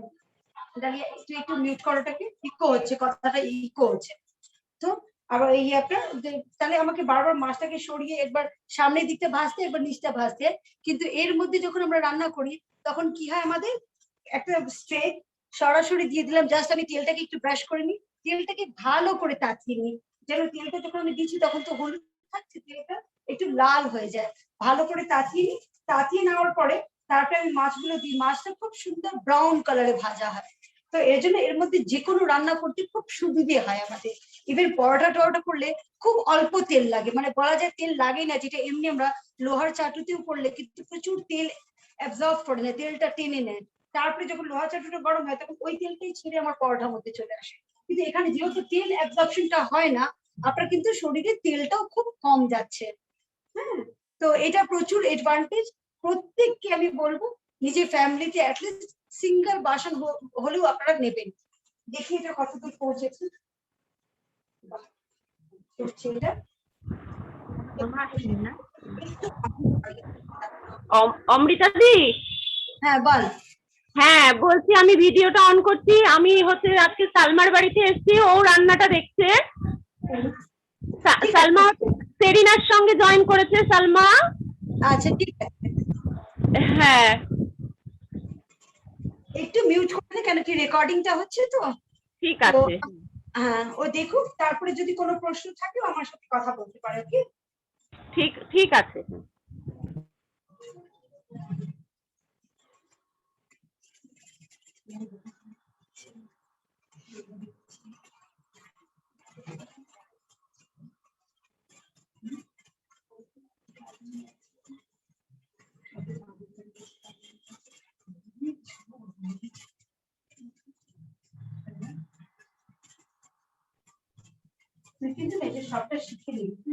দাঁড়িয়ে একটু একটু মিউট করাটাকে, ইকো হচ্ছে, কথাটা ইকো হচ্ছে। তো আবার এই আপনার তাহলে আমাকে বারবার মাছটাকে সরিয়ে একবার সামনের দিকটা ভাজতে, একবার নিচটা ভাজতে। কিন্তু এর মধ্যে যখন আমরা রান্না করি, তখন কি হয়, আমাদের একটা স্ট্রেট সরাসরি দিয়ে দিলাম, জাস্ট আমি তেলটাকে একটু ব্রাশ করে নিই, তেলটাকে ভালো করে তাতিয়ে নিই, যেন তেলটা যখন আমি দিচ্ছি তখন তো হলুদ থাকছে, তেলটা একটু লাল হয়ে যায়, ভালো করে তাতিয়ে নিই। তাতিয়ে নেওয়ার পরে তারপরে আমি মাছগুলো দিই, মাছটা খুব সুন্দর ব্রাউন কালারে ভাজা হয়। তো এর জন্য এর মধ্যে যে কোনো রান্না করতে খুব সুবিধে হয় আমাদের। ইভেন পরোটা টরোটা করলে খুব অল্প তেল লাগে, মানে বলা যায় তেল লাগে না, যেটা এমনি আমরা লোহার চাটুতেও করলে কিন্তু প্রচুর তেল অ্যাবজর্ব করে নেয়, তেলটা টেনে নেয়। তারপরে যখন লোহার চাটুটা গরম হয়, তখন ওই তেলটাই ছেড়ে আমার পরোটার মধ্যে চলে আসে। কিন্তু এখানে যেহেতু তেল অ্যাবজর্পশনটা হয় না, আপনার কিন্তু শরীরে তেলটাও খুব কম যাচ্ছে। হ্যাঁ, তো এটা প্রচুর অ্যাডভান্টেজ। প্রত্যেককে আমি বলবো নিজের ফ্যামিলিতে অ্যাটলিস্ট সিঙ্গেল বাসন হলেও আপনারা নেবেন। দেখি এটা কতদূর পৌঁছেছে। অমৃতা দি, হ্যাঁ বল। হ্যাঁ বলছি, আমি ভিডিওটা অন করছি। আমি হচ্ছে আজকে সালমার বাড়িতে এসেছি, ও রান্নাটা দেখছে। সালমা সেরিনার সঙ্গে জয়েন করেছে সালমা। আচ্ছা ঠিক আছে, হ্যাঁ একটু মিউট করে, কেন কি রেকর্ডিংটা হচ্ছে তো। ঠিক তো আছে। হ্যাঁ, ও দেখুক, তারপরে যদি কোনো প্রশ্ন থাকে আমার সাথে কথা বলতে পারে। ওকে, ঠিক ঠিক আছে। তুই কিন্তু নিজের সবটা শিখে নিবি।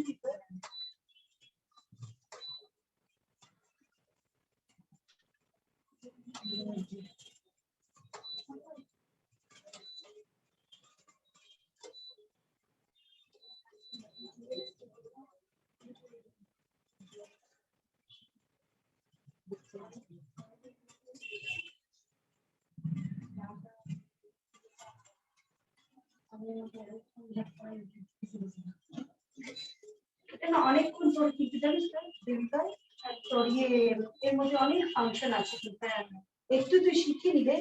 এটা না অনেকক্ষণ তোর কিন্তু জানিস তো দেবিকায়, তোর ইয়ে এর মধ্যে অনেক ফাংশন আছে, কিন্তু একটু তুই শিখে নিলে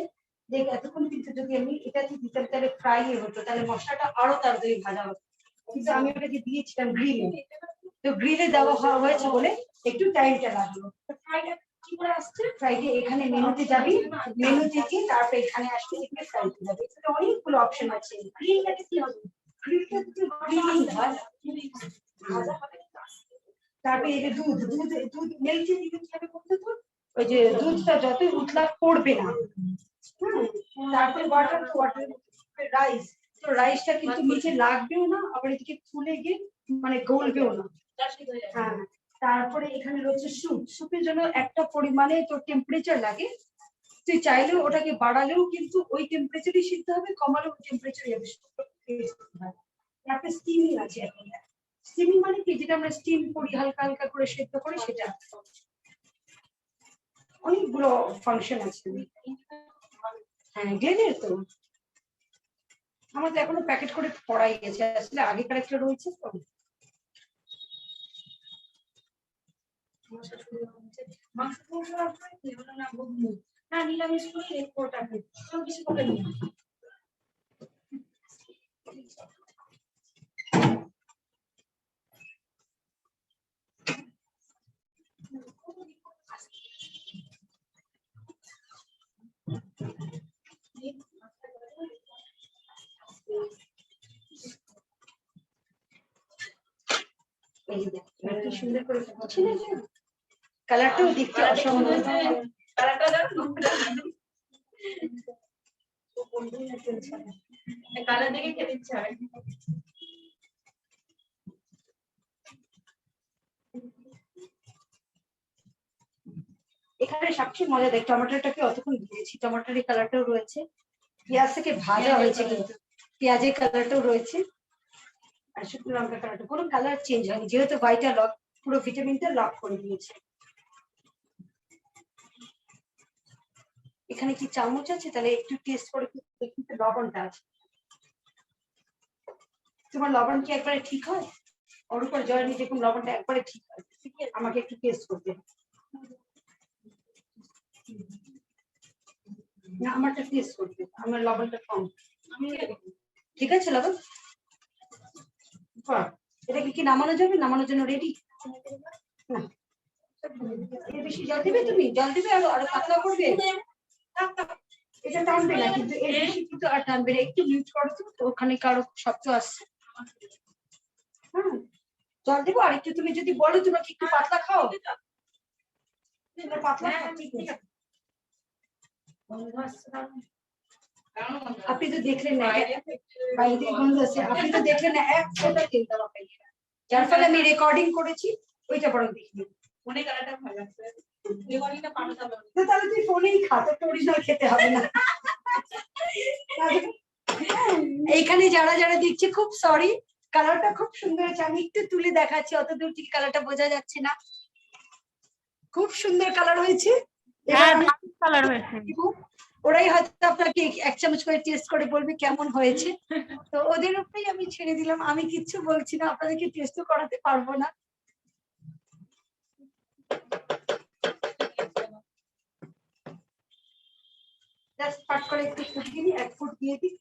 দেখ, এতক্ষণ কিন্তু যদি আমি এটাকে দিতাম তাহলে ফ্রাই হতো, তাহলে মশলাটা আরো তাড়াতাড়ি ভাজা হতো। কিন্তু আমি ওটাকে দিয়েছিলাম গ্রিলে, তো গ্রিলে দেওয়া হয়েছে বলে একটু টাইমটা লাগলো। ফ্রাইটা কি করে আসছে, ফ্রাইডে এখানে মেনুতে যাবি, মেনু থেকে তারপরে এখানে আসবে, এখানে ফ্রাইতে যাবে, এখানে অনেকগুলো অপশন আছে। গ্রিলটাতে কি হবে, গ্রিলটা গ্রিলিং হয়, তারপরে এই যে দুধ দুধ দুধ মেলছে দিকে কিভাবে করতে, তো ওই যে দুধটা যতই উতলা পড়বে না। তারপরে ওয়াটার, তো ওয়াটার রাইস, তো রাইসটা কিন্তু নিচে লাগবেও না, আবার এদিকে ফুলে গিয়ে মানে গলবেও না। হ্যাঁ, তারপরে এখানে রয়েছে স্যুপ, স্যুপের জন্য একটা পরিমাণে তোর টেম্পারেচার লাগে, তুই চাইলেও ওটাকে বাড়ালেও কিন্তু ওই টেম্পারেচারই সিদ্ধ হবে, কমালেও ওই টেম্পারেচারই হবে। তারপরে স্টিমিং আছে এখন, স্টিমিং মানে কি, যেটা আমরা স্টিম করি হালকা হালকা করে সেদ্ধ করে, সেটা অনেকগুলো ফাংশন আছে। হ্যাঁ গ্লেনের তো আমার তো এখনো প্যাকেট করে পড়াই গেছে, আসলে আগেকার একটা রয়েছে তো। মাংস না ঘুগনি, না নিরামিষ করে ওটা কিছু করে নিই। এই যে দেখো, কি সুন্দর করে ফুটছে না? কালারটাও দেখতে অসাধারণ। কালার দেখে খেতে ইচ্ছা হয়। এখানে সবচেয়ে মজা দেখ, টমেটোটাকে অতক্ষণ দিয়েছি, টমেটোর কালারটাও রয়েছে, পেঁয়াজ থেকে ভাজা হয়েছে কিন্তু পেঁয়াজের কালারটাও রয়েছে, আর শুকনো লঙ্কার কালারটা কোনো কালার চেঞ্জ হয়নি, যেহেতু হোয়াইটটা লক, পুরো ভিটামিনটা লক করে দিয়েছে। এখানে কি চামচ আছে? তাহলে একটু টেস্ট করে দেখি তো লবণটা আছে। তোমার লবণ কি একবারে ঠিক হয়? ওর উপর জয় নিয়ে দেখুন লবণটা একবারে ঠিক হয়, আমাকে একটু টেস্ট করতে হবে। না, আমারটা টেস্ট করতে, আমার লবণটা কম। ঠিক আছে লবণ? এটাকে কি নামানো যাবে? নামানোর জন্য রেডি? না, এর বেশি জল দিবে? তুমি জল দিবে আরো আরো পাতলা করবে? এটা টানবে না কিন্তু, এর বেশি কিন্তু আর টানবে না, একটু মিউট করো তো, ওখানে কারো শব্দ আসছে। হ্যাঁ, জল দেবো আর একটু, তুমি যদি বলো তোমাকে একটু পাতলা খাও, পাতলা খাও, ঠিক আছে। আপনি তো দেখলেন না, বাইরে গন্ধ আছে, আপনি তো দেখলেন না এক ফোঁটা তেল দেওয়া পাইনি, যার ফলে আমি রেকর্ডিং করেছি ওইটা বরং দেখিনি। ফোনে কালারটা ভালো লাগছে, রেকর্ডিংটা পাঠাতে হবে। তাহলে তুই ফোনেই খা, তোর অরিজিনাল খেতে হবে না। এইখানে যারা যারা দেখছে খুব সরি, কালারটা খুব সুন্দর আছে, আমি একটু তুলে দেখাচ্ছি, অত দূর থেকে কালারটা বোঝা যাচ্ছে না, খুব সুন্দর কালার হয়েছে। কালার হয়েছে, ওরাই হয়তো আপনাকে এক চামচ করে টেস্ট করে বলবে কেমন হয়েছে, তো ওদের উপরেই আমি ছেড়ে দিলাম, আমি কিচ্ছু বলছি না, আপনাদেরকে টেস্টও করাতে পারবো না। জাস্ট পাট করে একটু ফুট দিই, এক ফুট দিয়ে দিই।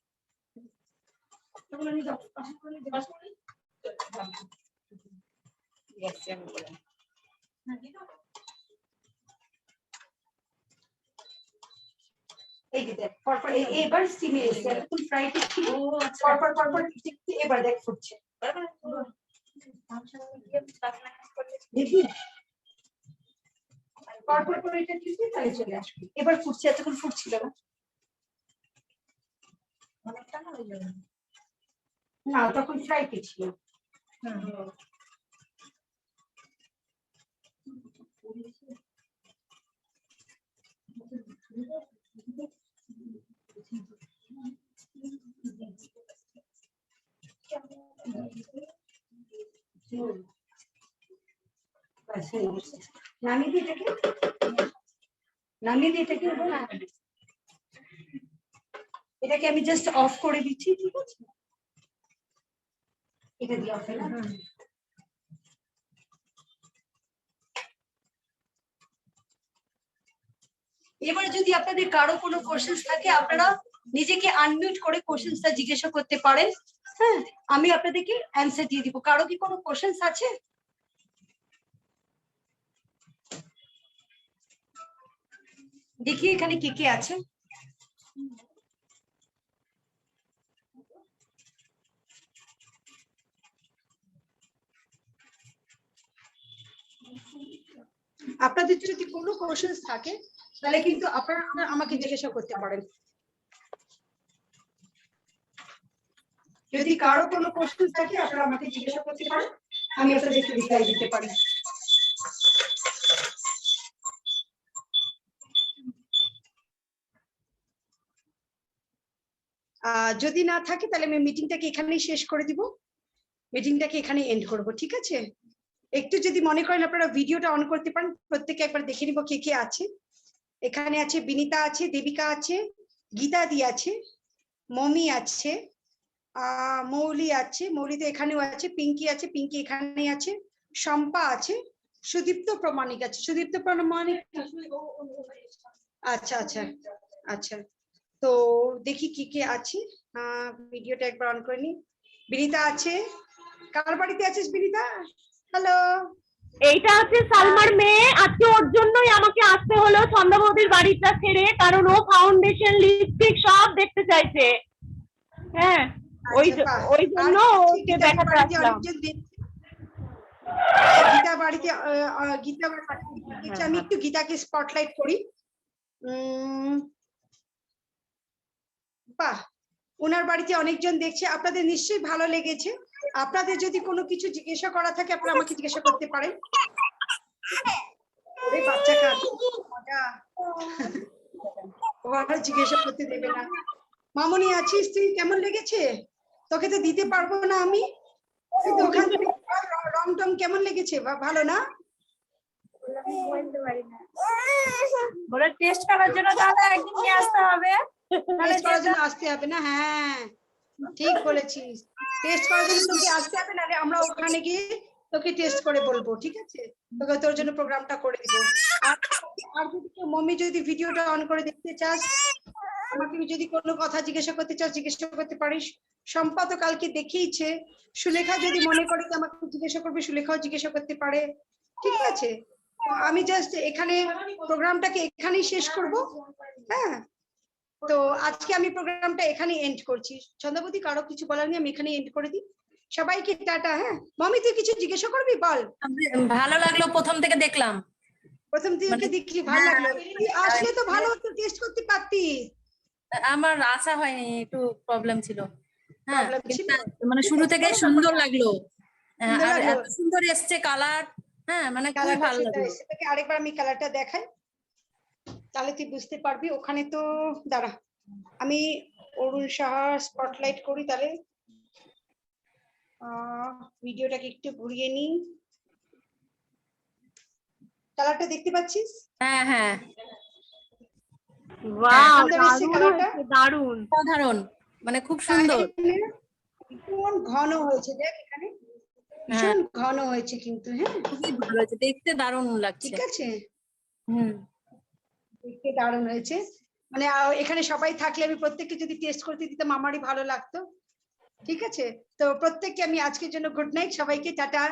এই যে দেখ পরপর, এবার স্টিমে এসে এখন ফ্রাইতে ছিল, পরপর পরপর এবার দেখ ফুটছে, দেখি পরপর করে এটা দিচ্ছি, তাহলে চলে আসবে, এবার ফুটছে, এতক্ষণ ফুটছিল না। না, তখন ফ্রাইতে ছিল। নামিয়ে দিয়ে এটাকে, নামিয়ে দিয়ে এটাকে, এটাকে আমি জাস্ট অফ করে দিচ্ছি, ঠিক আছে? এটা দিয়ে অফ না। এবার যদি আপনাদের কারো কোনো কোশ্চেন থাকে, আপনারা নিজেকে আনমিউট করে কোশ্চেনটা জিজ্ঞাসা করতে পারেন, হ্যাঁ, আমি আপনাদেরকে অ্যান্সার দিয়ে দিব। কারো কি কোনো কোশ্চেন আছে? দেখি এখানে কে কে আছে। আপনাদের যদি কোনো কোশ্চেন থাকে তাহলে কিন্তু আপনারা আমাকে জিজ্ঞাসা করতে পারেন। যদি কারো কোনো কোশ্চেন থাকে আপনারা আমাকে জিজ্ঞাসা করতে পারেন, আমি আপনাদেরকে রিপ্লাই দিতে পারি। যদি না থাকে তাহলে আমি মিটিংটাকে এখানেই শেষ করে দিব, মিটিংটাকে এখানে এন্ড করব, ঠিক আছে? একটু যদি মনে করেন আপনারা ভিডিওটা অন করতে পারেন, প্রত্যেকে একবার দেখে নিব কে কে আছে। এখানে আছে বিনিতা আছে, দেবিকা আছে, গীতাদি আছে, মমি আছে, মৌলি আছে, মৌলি তো এখানেও আছে, পিঙ্কি আছে, পিঙ্কি এখানে আছে, শম্পা আছে, সুদীপ্ত প্রমাণিক আছে, সুদীপ্ত প্রমাণিক, আচ্ছা আচ্ছা আচ্ছা, তো দেখি কি কে আছে, ভিডিওটা একবার অন করে নি। বিনিতা আছে, কার বাড়িতে আছিস বিনিতা? হ্যালো, এইটা হচ্ছে সালমার মেয়ে, আজকে ওর জন্যই আমাকে আসতে হলো সন্ধ্যা বৌদির বাড়িটা ছেড়ে, কারণ ও ফাউন্ডেশন লিপস্টিক সব দেখতে চাইছে। হ্যাঁ, ওই জন্য ওকে দেখাতে আসলাম। গীতা বাড়িতে গীতা আমি একটু গীতাকে স্পটলাইট করি। বাহ, ওনার বাড়িতে অনেকজন দেখছে, আপনাদের নিশ্চয়ই ভালো লেগেছে। আপনাদের যদি কোনো কিছু জিজ্ঞাসা করা থাকে আপনারা আমাকে জিজ্ঞাসা করতে পারেন। ওরে বাচ্চা কাঁদে, ও আর জিজ্ঞাসা করতে দেবে না। মামনি আছিস তুই? কেমন লেগেছে? তোকে তো দিতে পারবো না আমি, কিন্তু ওখান থেকে রং টং কেমন লেগেছে? ভালো না? বলে টেস্ট করার জন্য তাহলে একদিন নিয়ে আসতে হবে। টেস্ট করার জন্য আসতে হবে না? হ্যাঁ ঠিক বলেছিস, টেস্ট করার জন্য তোকে আসতে হবে, নাহলে আমরা ওখানে গিয়ে তোকে টেস্ট করে বলবো, ঠিক আছে? তোকে তোর জন্য প্রোগ্রামটা করে দিব। আর যদি কেউ মম্মি যদি ভিডিওটা অন করে দেখতে চাস, আমাকে যদি কোনো কথা জিজ্ঞাসা করতে চাস জিজ্ঞাসা করতে পারিস। সম্পা তো কালকে দেখিয়েছে, সুলেখা যদি মনে করে যে আমাকে জিজ্ঞাসা করবে সুলেখাও জিজ্ঞাসা করতে পারে, ঠিক আছে? তো আমি জাস্ট এখানে প্রোগ্রামটাকে এখানেই শেষ করব। হ্যাঁ, তো আজকে আমি প্রোগ্রামটা এখানে এন্ড করছি। ছন্দবতী কারো কিছু বলার নেই, আমি এখানে এন্ড করে দিই। সবাইকে টাটা। হ্যাঁ মমি তুই কিছু জিজ্ঞাসা করবি? বল। ভালো লাগলো, প্রথম থেকে দেখলাম। প্রথম থেকে দেখলি ভালো লাগলো? তুই আসলে তো ভালো হতো, টেস্ট করতে পারতিস। আমার আশা হয়নি, একটু প্রবলেম ছিল। হ্যাঁ Problem ছিল? মানে শুরু থেকে সুন্দর লাগলো, সুন্দর আর লাগলো। এত সুন্দর এসছে কালার। হ্যাঁ মানে খুবই ভালো লাগলো। তোকে আরেকবার আমি কালারটা দেখাই, তাহলে তুই বুঝতে পারবি। ওখানে তো দাঁড়া, আমি অরুণ সাহা স্পটলাইট করি, তাহলে ভিডিওটাকে একটু ঘুরিয়ে নিই। কালারটা দেখতে পাচ্ছিস? হ্যাঁ হ্যাঁ ওয়াও, সুন্দর এসছে কালারটা। দারুণ। সাধারণ, মানে খুব সুন্দর। ভীষণ ঘন হয়েছে, দেখ এখানে ভীষণ ঘন হয়েছে কিন্তু। হ্যাঁ খুবই ভালো হয়েছে, দেখতে দারুণ লাগছে। ঠিক আছে, হুম দেখতে দারুণ হয়েছে। মানে এখানে সবাই থাকলে আমি প্রত্যেককে যদি টেস্ট করতে দিতাম আমারই ভালো লাগতো। ঠিক আছে, তো প্রত্যেককে আমি আজকের জন্য গুড নাইট, সবাইকে টাটা।